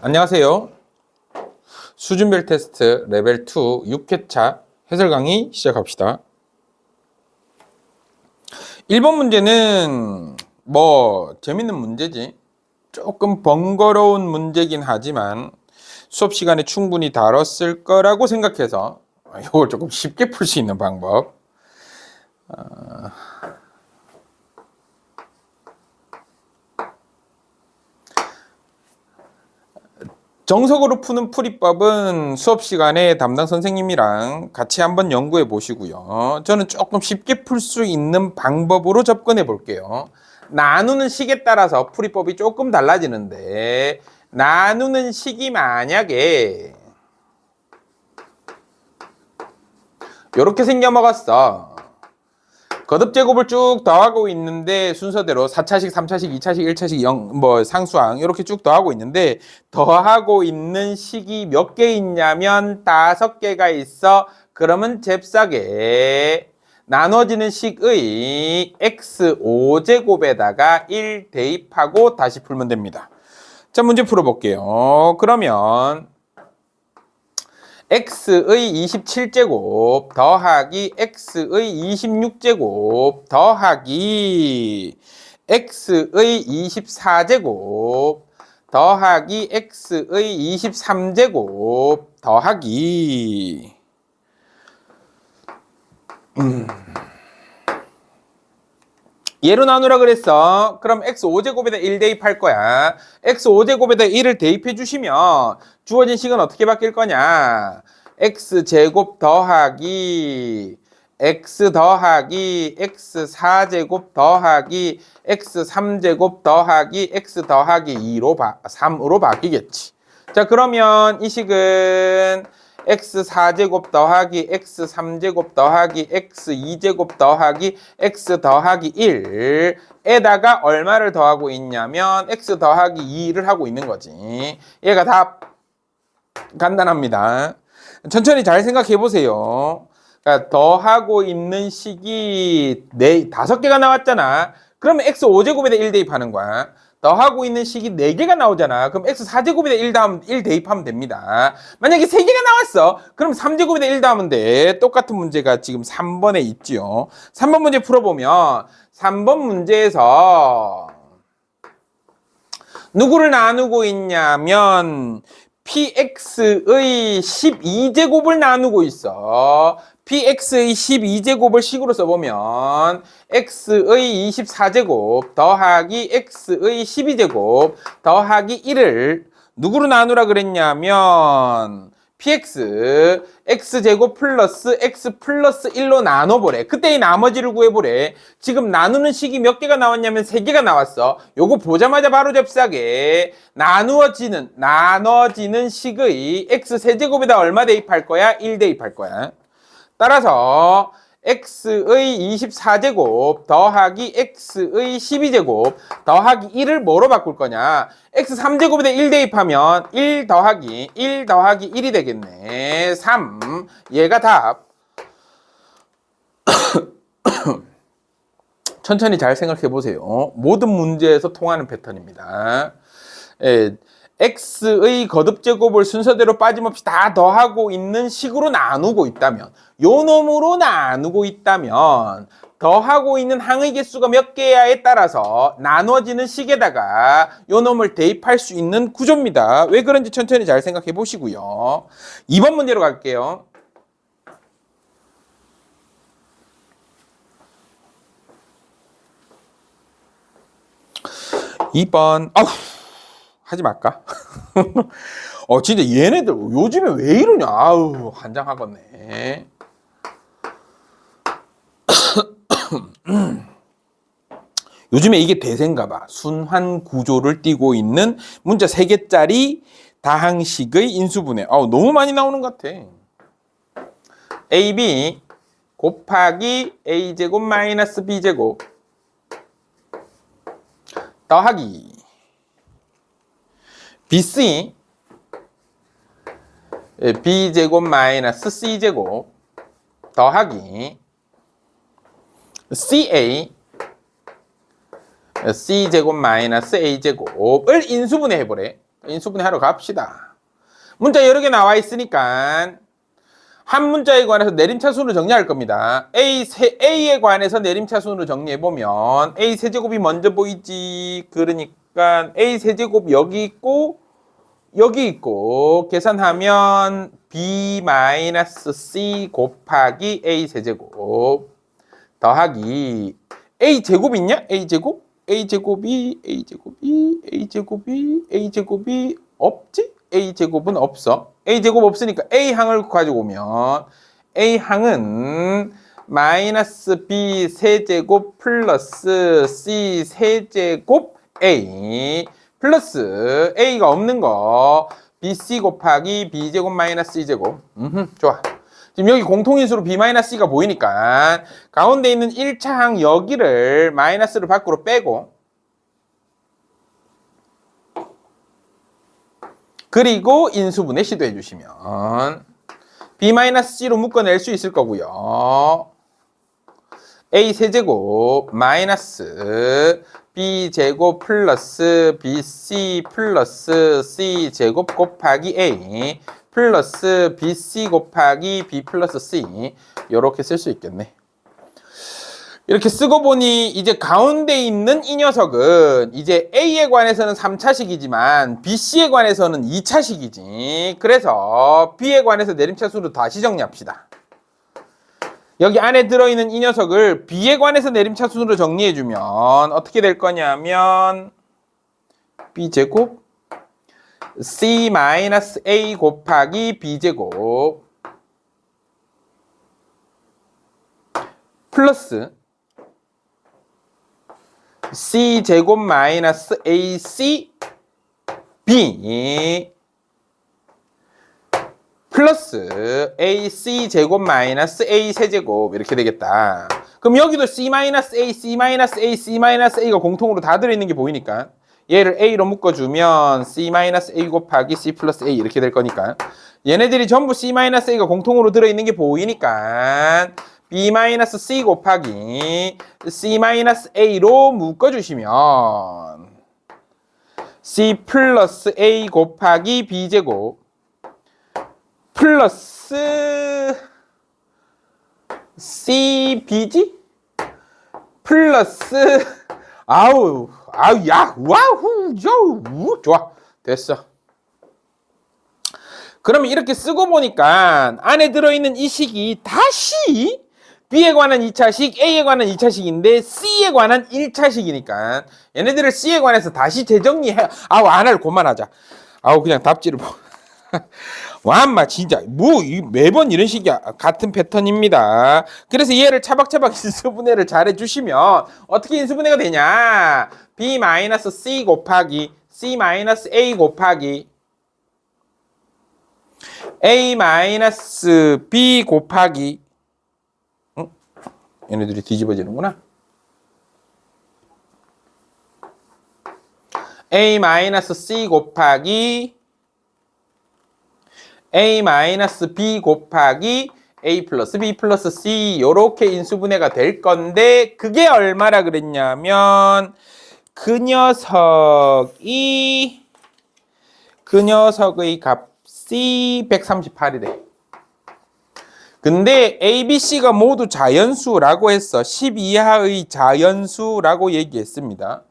안녕하세요. 수준별 테스트 레벨 2 6회차 해설 강의 시작합시다. 1번 문제는 재밌는 문제지. 조금 번거로운 문제긴 하지만 수업 시간에 충분히 다뤘을 거라고 생각해서 이걸 조금 쉽게 풀 수 있는 방법. 정석으로 푸는 풀이법은 수업 시간에 담당 선생님이랑 같이 한번 연구해 보시고요. 저는 조금 쉽게 풀 수 있는 방법으로 접근해 볼게요. 나누는 식에 따라서 풀이법이 조금 달라지는데, 나누는 식이 만약에 이렇게 생겨 먹었어. 거듭제곱을 쭉 더하고 있는데 순서대로 4차식, 3차식, 2차식, 1차식, 상수항 이렇게 쭉 더하고 있는데 더하고 있는 식이 몇 개 있냐면 5개가 있어. 그러면 잽싸게 나눠지는 식의 x5제곱에다가 1 대입하고 다시 풀면 됩니다. 자, 문제 풀어볼게요. 그러면 x의 27제곱 더하기 x의 26제곱 더하기 x의 24제곱 더하기 x의 23제곱 더하기 얘로 나누라 그랬어. 그럼 x5제곱에다 1 대입할 거야. x5제곱에다 1을 대입해 주시면 주어진 식은 어떻게 바뀔 거냐. x제곱 더하기 x 더하기 x4제곱 더하기 x3제곱 더하기 x 더하기 3으로 바뀌겠지. 자, 그러면 이 식은 x4제곱 더하기 x3제곱 더하기 x2제곱 더하기 x 더하기 1에다가 얼마를 더하고 있냐면 x 더하기 2를 하고 있는 거지. 얘가 답. 간단합니다. 천천히 잘 생각해 보세요. 그러니까 더하고 있는 식이 5개가 나왔잖아. 그러면 x5제곱에다 1 대입하는 거야. 더하고 있는 식이 4개가 나오잖아. 그럼 x4제곱에다 1 대입하면 됩니다. 만약에 3개가 나왔어. 그럼 3제곱에다 1 더하면 돼. 똑같은 문제가 지금 3번에 있지요. 3번 문제 풀어보면 3번 문제에서 누구를 나누고 있냐면 px의 12제곱을 나누고 있어. px의 12제곱을 식으로 써보면 x의 24제곱 더하기 x의 12제곱 더하기 1을 누구로 나누라 그랬냐면 px x제곱 플러스 x 플러스 1로 나눠보래. 그때 이 나머지를 구해보래. 지금 나누는 식이 몇 개가 나왔냐면 3개가 나왔어. 요거 보자마자 바로 잽싸게 나눠지는 식의 x 세제곱에다 얼마 대입할 거야? 1 대입할 거야. 따라서 x의 24제곱 더하기 x의 12제곱 더하기 1을 뭐로 바꿀 거냐? x 3제곱에다 1 대입하면 1 더하기 1이 되겠네. 3. 얘가 답. 천천히 잘 생각해 보세요. 모든 문제에서 통하는 패턴입니다. x의 거듭제곱을 순서대로 빠짐없이 다 더하고 있는 식으로 나누고 있다면, 요 놈으로 나누고 있다면 더하고 있는 항의 개수가 몇 개야에 따라서 나눠지는 식에다가 요 놈을 대입할 수 있는 구조입니다. 왜 그런지 천천히 잘 생각해 보시고요. 2번 문제로 갈게요. 2번. 하지 말까? 진짜 얘네들 요즘에 왜 이러냐? 환장하겠네. 요즘에 이게 대세인가 봐. 순환 구조를 띠고 있는 문자 3개짜리 다항식의 인수분해. 너무 많이 나오는 것 같아. AB 곱하기 A제곱 마이너스 B제곱 더하기 BC B제곱 마이너스 C제곱 더하기 CA C제곱 마이너스 A제곱을 인수분해 해보래. 인수분해 하러 갑시다. 문자 여러 개 나와 있으니까 한 문자에 관해서 내림차순으로 정리할 겁니다. A에 관해서 내림차순으로 정리해보면 A 세제곱이 먼저 보이지. 그러니까 A 세제곱 여기 있고 여기 있고 계산하면 B-C 곱하기 A 세제곱 더하기 A제곱 있냐? A제곱? A제곱이 없지? A제곱은 없어. A제곱 없으니까 A항을 가지고 오면 A항은 마이너스 B 세제곱 플러스 C 세제곱 A 플러스 A가 없는 거 BC 곱하기 B제곱 마이너스 C제곱. 좋아. 지금 여기 공통인수로 B-C가 보이니까 가운데 있는 1차항 여기를 마이너스를 밖으로 빼고 그리고 인수분해 시도해 주시면 B-C로 묶어낼 수 있을 거고요. A 세제곱 마이너스 B제곱 플러스 BC 플러스 C제곱 곱하기 A 플러스 BC 곱하기 B 플러스 C 이렇게 쓸 수 있겠네. 이렇게 쓰고 보니 이제 가운데 있는 이 녀석은 이제 A에 관해서는 3차식이지만 BC에 관해서는 2차식이지. 그래서 B에 관해서 내림차수로 다시 정리합시다. 여기 안에 들어있는 이 녀석을 B에 관해서 내림차순으로 정리해주면 어떻게 될 거냐면 B제곱 C-A 곱하기 B제곱 플러스 C제곱 마이너스 AC B 플러스 AC제곱 마이너스 A 세제곱 이렇게 되겠다. 그럼 여기도 C-A, C-A, C-A가 공통으로 다 들어있는 게 보이니까 얘를 A로 묶어주면 C-A 곱하기 C 플러스 A 이렇게 될 거니까 얘네들이 전부 C-A가 공통으로 들어있는 게 보이니까 B-C 곱하기 C-A로 묶어주시면 C 플러스 A 곱하기 B제곱 플러스 CBG 플러스 좋아 됐어. 그러면 이렇게 쓰고 보니까 안에 들어있는 이 식이 다시 B에 관한 2차식, A에 관한 2차식인데 C에 관한 1차식이니까 얘네들을 C에 관해서 다시 재정리해. 안 할 그만하자. 그냥 답지를 와마 진짜 매번 이런 식이야. 같은 패턴입니다. 그래서 얘를 차박차박 인수분해를 잘 해주시면 어떻게 인수분해가 되냐? B-C 곱하기 C-A 곱하기 A-B 곱하기 얘네들이 뒤집어지는구나. A-C 곱하기 A-B 곱하기 A 플러스 B 플러스 C 요렇게 인수분해가 될 건데 그게 얼마라 그랬냐면 그 녀석의 값이 138이래. 근데 A, B, C가 모두 자연수라고 했어. 10 이하의 자연수라고 얘기했습니다.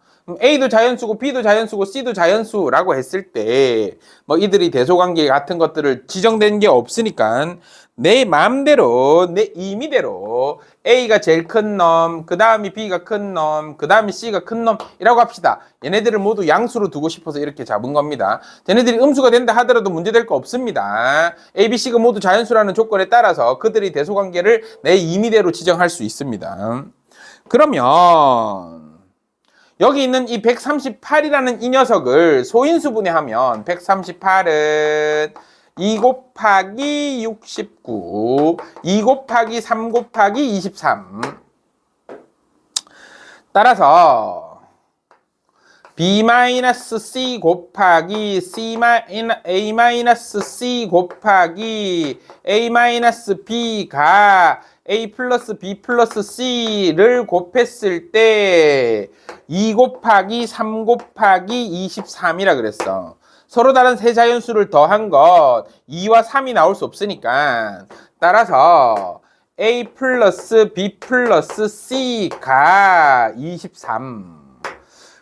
A도 자연수고 B도 자연수고 C도 자연수라고 했을 때 뭐 이들이 대소관계 같은 것들을 지정된 게 없으니까 내 마음대로 내 임의대로 A가 제일 큰 놈, 그 다음이 B가 큰 놈, 그 다음이 C가 큰 놈이라고 합시다. 얘네들을 모두 양수로 두고 싶어서 이렇게 잡은 겁니다. 얘네들이 음수가 된다 하더라도 문제될 거 없습니다. A, B, C가 모두 자연수라는 조건에 따라서 그들이 대소관계를 내 임의대로 지정할 수 있습니다. 그러면 여기 있는 이 138이라는 이 녀석을 소인수분해하면 138은 2 곱하기 69, 2 곱하기 3 곱하기 23. 따라서 B-C 곱하기 A-C 곱하기 A-B가 A 플러스 B 플러스 C를 곱했을 때 2 곱하기 3 곱하기 23이라 그랬어. 서로 다른 세 자연수를 더한 것 2와 3이 나올 수 없으니까 따라서 A 플러스 B 플러스 C가 23.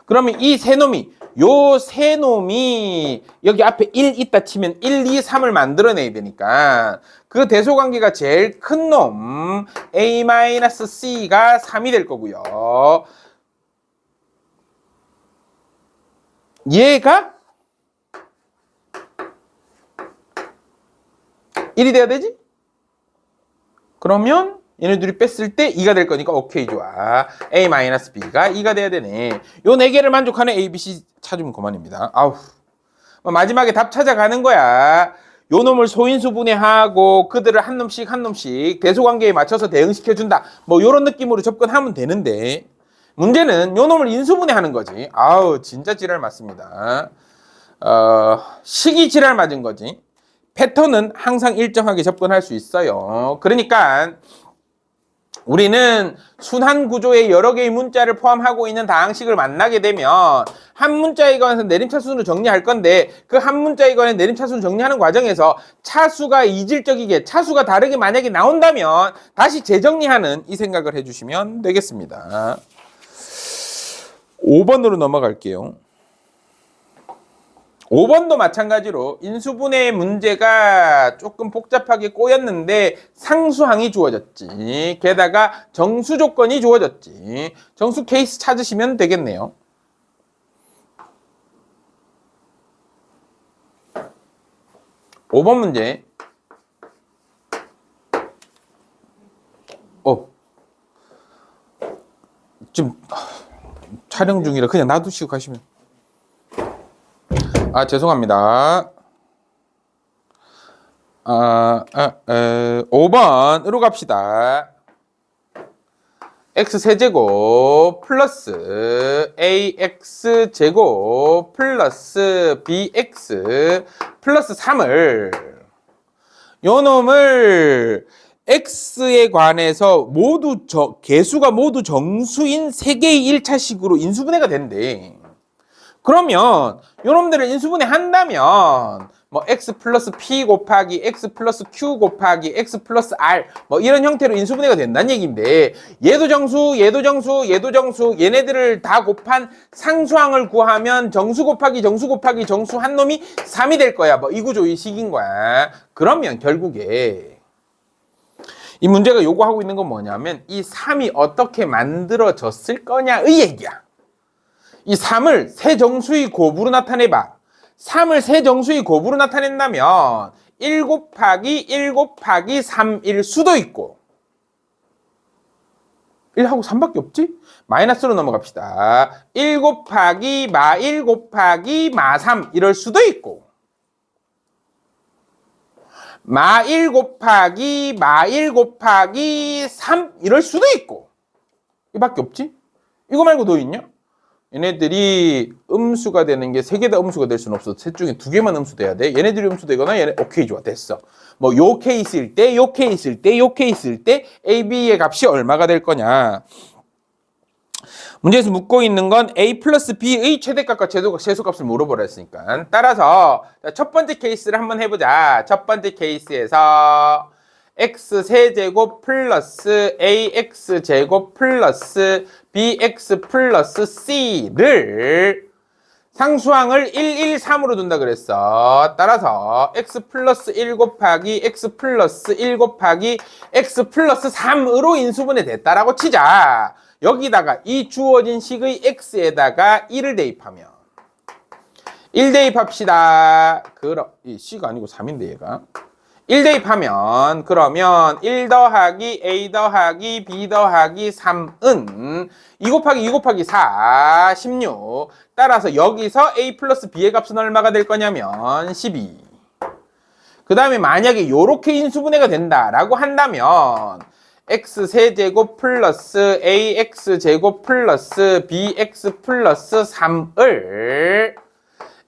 그러면 이 세 놈이 요 세 놈이 여기 앞에 1 있다 치면 1, 2, 3을 만들어내야 되니까 그 대소관계가 제일 큰 놈 A-C가 3이 될 거고요. 얘가 1이 돼야 되지? 그러면 얘네들이 뺐을 때 2가 될 거니까 오케이 좋아. A-B가 2가 돼야 되네. 요 4개를 만족하는 A, B, C 찾으면 그만입니다. 아우. 마지막에 답 찾아가는 거야. 요 놈을 소인수분해하고 그들을 한 놈씩 한 놈씩 대소관계에 맞춰서 대응시켜준다. 뭐 요런 느낌으로 접근하면 되는데 문제는 요 놈을 인수분해하는 거지. 아우 진짜 지랄 맞습니다. 시기 지랄 맞은 거지. 패턴은 항상 일정하게 접근할 수 있어요. 그러니까 우리는 순환 구조의 여러 개의 문자를 포함하고 있는 다항식을 만나게 되면 한 문자에 관해서 내림차순으로 정리할 건데 그 한 문자에 관해 내림차순을 정리하는 과정에서 차수가 이질적이게 차수가 다르게 만약에 나온다면 다시 재정리하는 이 생각을 해주시면 되겠습니다. 5번으로 넘어갈게요. 5번도 마찬가지로 인수분해 문제가 조금 복잡하게 꼬였는데 상수항이 주어졌지. 게다가 정수 조건이 주어졌지. 정수 케이스 찾으시면 되겠네요. (5번) 문제. 지금 촬영 중이라 그냥 놔두시고 가시면. 죄송합니다. 5번으로 갑시다. x세제곱 플러스 ax제곱 플러스 bx 플러스 3을 요 놈을 x에 관해서 모두 개수가 모두 정수인 3개의 1차식으로 인수분해가 된대. 그러면 요놈들을 인수분해 한다면 뭐 x 플러스 p 곱하기 x 플러스 q 곱하기 x 플러스 r 뭐 이런 형태로 인수분해가 된다는 얘기인데 얘도 정수 얘도 정수 얘도 정수 얘네들을 다 곱한 상수항을 구하면 정수 곱하기 정수 곱하기 정수 한 놈이 3이 될 거야. 뭐 이 구조 이 식인 거야. 그러면 결국에 이 문제가 요구하고 있는 건 뭐냐면 이 3이 어떻게 만들어졌을 거냐의 얘기야. 이 3을 세 정수의 곱으로 나타내봐. 3을 세 정수의 곱으로 나타낸다면 1 곱하기 1 곱하기 3일 수도 있고 1하고 3밖에 없지? 마이너스로 넘어갑시다. 1 곱하기 마 1 곱하기 마 3 이럴 수도 있고 마 1 곱하기 마 1 곱하기 3 이럴 수도 있고 이밖에 없지? 이거 말고 더 있냐? 얘네들이 음수가 되는 게 3개 다 음수가 될 수는 없어. 셋 중에 2개만 음수돼야 돼. 얘네들이 음수되거나 얘네 오케이 좋아 됐어. 뭐 요 케이스일 때, 요 케이스일 때, 요 케이스일 때 A, B의 값이 얼마가 될 거냐. 문제에서 묻고 있는 건 A 플러스 B의 최대값과 최소값을 물어보라 했으니까. 따라서 첫 번째 케이스를 한번 해보자. 첫 번째 케이스에서 x세제곱 플러스 ax제곱 플러스 bx 플러스 c를 상수항을 1, 1, 3으로 둔다 그랬어. 따라서 x 플러스 1 곱하기 x 플러스 1 곱하기 x 플러스 3으로 인수분해 됐다라고 치자. 여기다가 이 주어진 식의 x에다가 1을 대입하면 1 대입합시다. 그럼 이 c가 아니고 3인데 얘가 1 대입하면 그러면 1 더하기 a 더하기 b 더하기 3은 2 곱하기 2 곱하기 4 16. 따라서 여기서 a 플러스 b의 값은 얼마가 될 거냐면 12. 그 다음에 만약에 요렇게 인수분해가 된다라고 한다면 x세제곱 플러스 ax제곱 플러스 bx 플러스 3을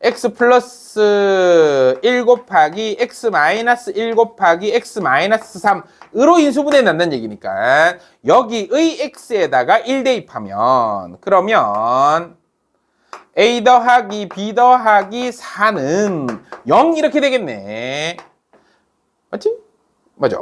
x 플러스 1 곱하기 x 마이너스 1 곱하기 x 마이너스 3으로 인수분해 난다는 얘기니까 여기의 x에다가 1 대입하면 그러면 a 더하기 b 더하기 4는 0 이렇게 되겠네. 맞지? 맞아.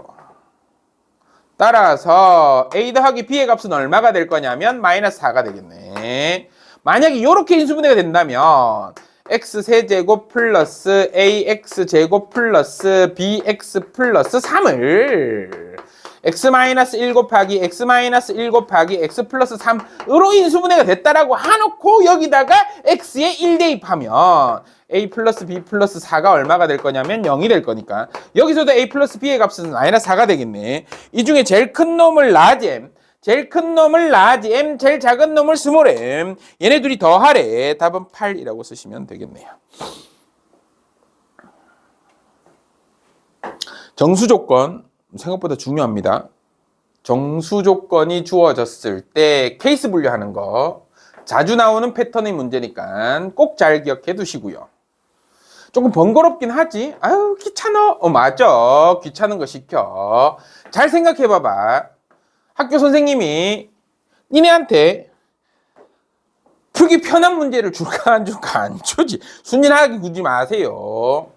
따라서 a 더하기 b의 값은 얼마가 될 거냐면 마이너스 4가 되겠네. 만약에 이렇게 인수분해가 된다면 x 세제곱 플러스 ax 제곱 플러스 bx 플러스 3을 x 마이너스 1 곱하기 x 마이너스 1 곱하기 x 플러스 3으로 인수분해가 됐다라고 해놓고 여기다가 x에 1 대입하면 a 플러스 b 플러스 4가 얼마가 될 거냐면 0이 될 거니까 여기서도 a 플러스 b의 값은 마이너스 4가 되겠네. 이 중에 제일 큰 놈을 라지 m, 제일 큰 놈을 라지 m, 제일 작은 놈을 스몰 m, 얘네 둘이 더하래. 답은 8이라고 쓰시면 되겠네요. 정수 조건 생각보다 중요합니다. 정수 조건이 주어졌을 때 케이스 분류하는 거 자주 나오는 패턴의 문제니까 꼭 잘 기억해 두시고요. 조금 번거롭긴 하지. 아유 귀찮아. 맞아. 귀찮은 거 시켜. 잘 생각해 봐봐. 학교 선생님이 니네한테 풀기 편한 문제를 줄까 안 줄까? 안 주지. 순진하게 구지 마세요.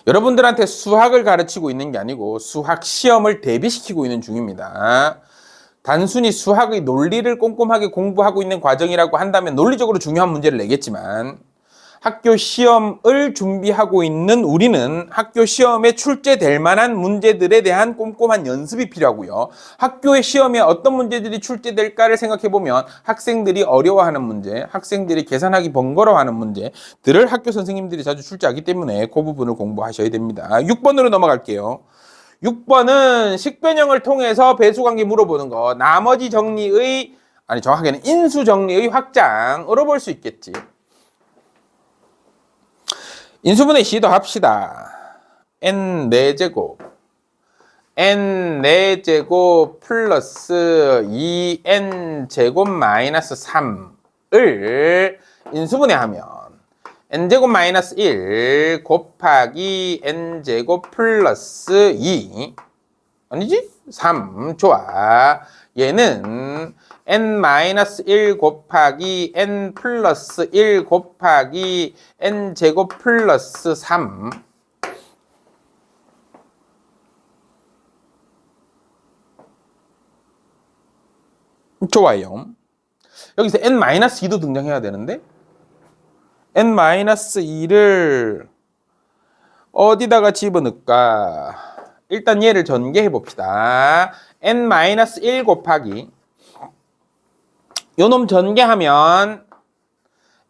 여러분들한테 수학을 가르치고 있는 게 아니고 수학 시험을 대비시키고 있는 중입니다. 단순히 수학의 논리를 꼼꼼하게 공부하고 있는 과정이라고 한다면 논리적으로 중요한 문제를 내겠지만 학교 시험을 준비하고 있는 우리는 학교 시험에 출제될 만한 문제들에 대한 꼼꼼한 연습이 필요하고요. 학교의 시험에 어떤 문제들이 출제될까를 생각해보면 학생들이 어려워하는 문제, 학생들이 계산하기 번거로워하는 문제들을 학교 선생님들이 자주 출제하기 때문에 그 부분을 공부하셔야 됩니다. 6번으로 넘어갈게요. 6번은 식변형을 통해서 배수관계 물어보는 거. 나머지 정리의, 아니 정확하게는 인수 정리의 확장으로 볼 수 있겠지. 인수분해 시도합시다. n 4제곱 n 4제곱 플러스 2n 제곱 마이너스 3을 인수분해하면 n제곱 마이너스 1 곱하기 n제곱 플러스 2 아니지? 3 좋아. 얘는 n-1 곱하기 n 플러스 1 곱하기 n 제곱 플러스 3 좋아요. 여기서 n-2도 등장해야 되는데 n-2를 어디다가 집어넣을까? 일단 얘를 전개해 봅시다. n-1 곱하기 요놈 전개하면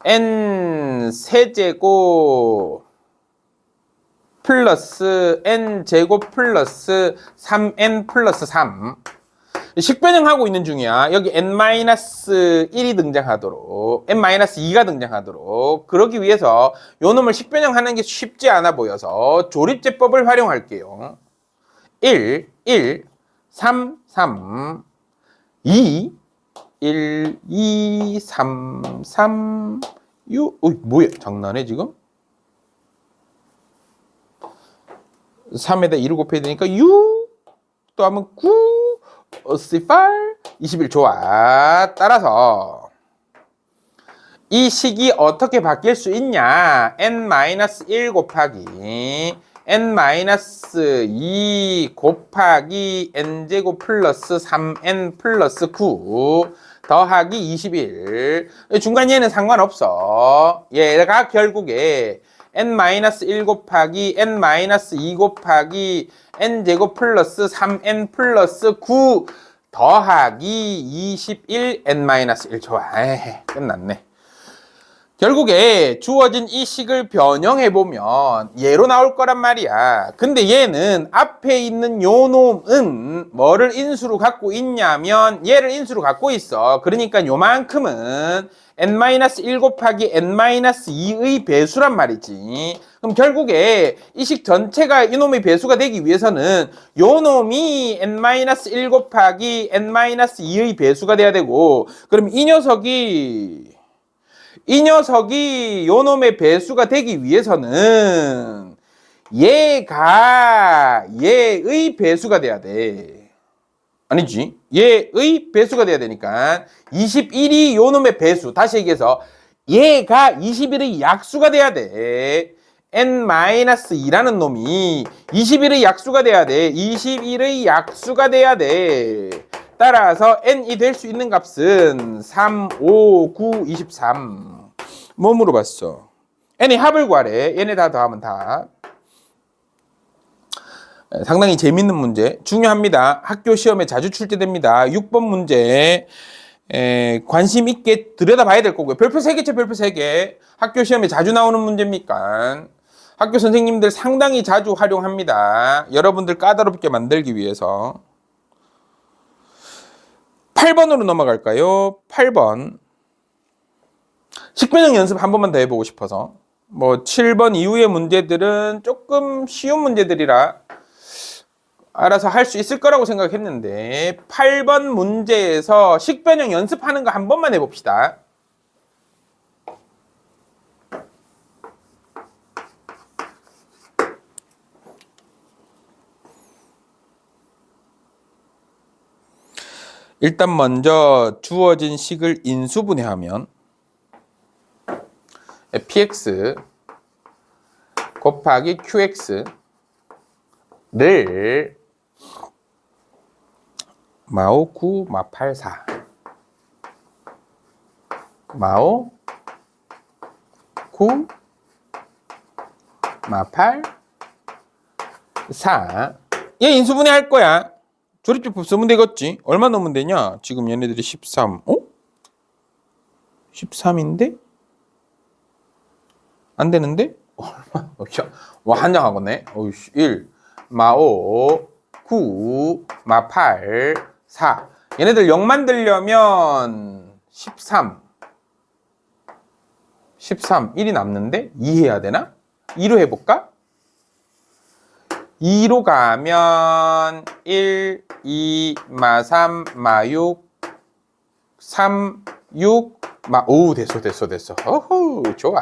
n 세제곱 플러스 n 제곱 플러스 3n 플러스 3 식변형 하고 있는 중이야. 여기 n-1이 등장하도록 n-2가 등장하도록 그러기 위해서 요놈을 식변형 하는 게 쉽지 않아 보여서 조립제법을 활용할게요. 1, 1, 3, 3, 2, 1, 2, 3, 3, 6. 뭐야? 장난해, 지금? 3에다 2를 곱해야 되니까 6, 또 하면 9, 18, 21. 좋아. 따라서 이 식이 어떻게 바뀔 수 있냐? n-1 곱하기 n-2 곱하기 n제곱 플러스 3n 플러스 9 더하기 21. 중간 얘는 상관없어. 얘가 결국에 n-1 곱하기 n-2 곱하기 n제곱 플러스 3n 플러스 9 더하기 21 n-1. 좋아. 끝났네. 결국에 주어진 이 식을 변형해보면 얘로 나올 거란 말이야. 근데 얘는 앞에 있는 요 놈은 뭐를 인수로 갖고 있냐면 얘를 인수로 갖고 있어. 그러니까 요만큼은 n-1 곱하기 n-2의 배수란 말이지. 그럼 결국에 이 식 전체가 이놈의 배수가 되기 위해서는 요 놈이 n-1 곱하기 n-2의 배수가 돼야 되고 그럼 이 녀석이 이 녀석이 요 놈의 배수가 되기 위해서는 얘가 얘의 배수가 돼야 돼. 아니지. 얘의 배수가 돼야 되니까 21이 요 놈의 배수. 다시 얘기해서 얘가 21의 약수가 돼야 돼. n-2라는 놈이 21의 약수가 돼야 돼. 21의 약수가 돼야 돼. 따라서 n이 될 수 있는 값은 3, 5, 9, 23. 뭐 물어봤어? n의 합을 구하래. 얘네 다 더하면 답. 상당히 재밌는 문제. 중요합니다. 학교 시험에 자주 출제됩니다. 6번 문제. 관심 있게 들여다봐야 될 거고요. 별표 3개째 별표 3개. 학교 시험에 자주 나오는 문제입니까? 학교 선생님들 상당히 자주 활용합니다. 여러분들 까다롭게 만들기 위해서. 8번으로 넘어갈까요? 8번. 식변형 연습 한 번만 더 해보고 싶어서. 뭐 7번 이후의 문제들은 조금 쉬운 문제들이라 알아서 할 수 있을 거라고 생각했는데 8번 문제에서 식변형 연습하는 거 한 번만 해봅시다. 일단 먼저 주어진 식을 인수분해하면 px 곱하기 qx를 마오 9, 마8, 4 마오 9, 마8, 4 얘 인수분해 할 거야. 조립제법 쓰면 되겠지. 얼마 넣으면 되냐? 지금 얘네들이 13. 어? 13인데? 안 되는데? 얼마? 와, 한장하겠네. 1, 마5, 9, 마8, 4. 얘네들 0 만들려면 13. 1이 남는데? 2 해야 되나? 2로 해볼까? 2로 가면 1, 2, 마3, 마6, 3, 6, 오, 됐어. 어후, 좋아.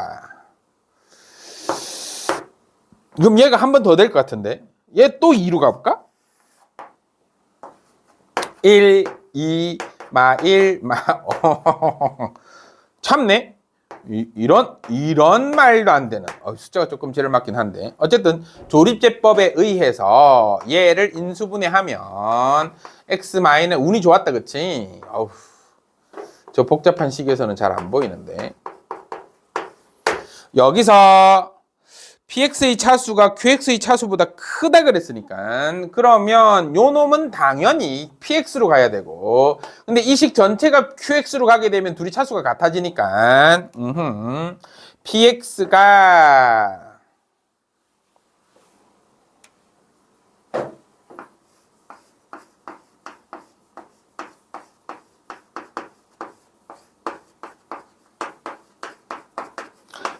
그럼 얘가 한 번 더 될 것 같은데? 얘 또 2로 가볼까? 1, 2, 마1, 참네? 이런 말도 안 되는 숫자가 조금 제일 맞긴 한데 어쨌든 조립제법에 의해서 얘를 인수분해하면 x 마이너스 운이 좋았다 그치? 어우, 저 복잡한 식에서는 잘 안 보이는데 여기서 px의 차수가 qx의 차수보다 크다 그랬으니까 그러면 요 놈은 당연히 px로 가야 되고 근데 이 식 전체가 qx로 가게 되면 둘이 차수가 같아지니까 px가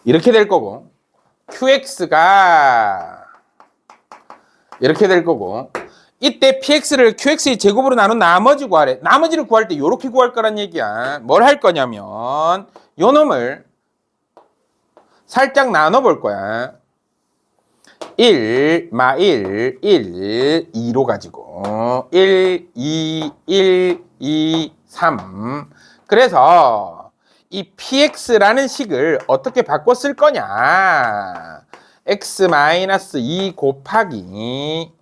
이렇게 될 거고 qx가 이렇게 될 거고 이때 px를 qx의 제곱으로 나눈 나머지 구하래. 나머지를 구할 때 이렇게 구할 거란 얘기야. 뭘 할 거냐면 요 놈을 살짝 나눠 볼 거야. 1, 마1, 1, 2로 가지고 1, 2, 1, 2, 3 그래서 이 px라는 식을 어떻게 바꿔 쓸 거냐? x-2 곱하기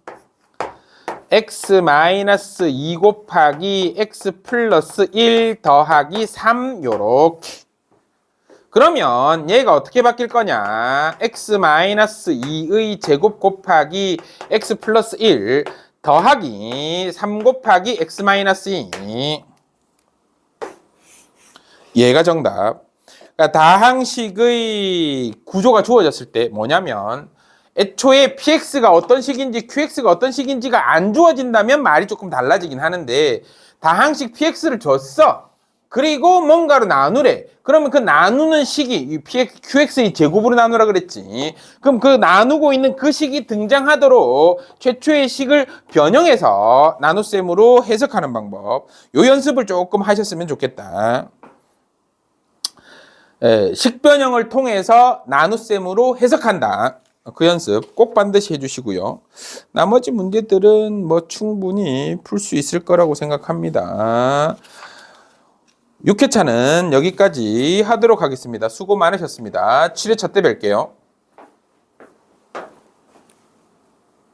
x-2 곱하기 x 플러스 1 더하기 3 요렇게. 그러면 얘가 어떻게 바뀔 거냐? x-2의 제곱 곱하기 x 플러스 1 더하기 3 곱하기 x-2 얘가 정답. 그러니까 다항식의 구조가 주어졌을 때 뭐냐면 애초에 px가 어떤 식인지 qx가 어떤 식인지가 안 주어진다면 말이 조금 달라지긴 하는데 다항식 px를 줬어. 그리고 뭔가로 나누래. 그러면 그 나누는 식이 이 qx의 제곱으로 나누라 그랬지. 그럼 그 나누고 있는 그 식이 등장하도록 최초의 식을 변형해서 나눗셈으로 해석하는 방법. 요 연습을 조금 하셨으면 좋겠다. 식변형을 통해서 나눗셈으로 해석한다. 그 연습 꼭 반드시 해주시고요. 나머지 문제들은 뭐 충분히 풀 수 있을 거라고 생각합니다. 6회차는 여기까지 하도록 하겠습니다. 수고 많으셨습니다. 7회차 때 뵐게요.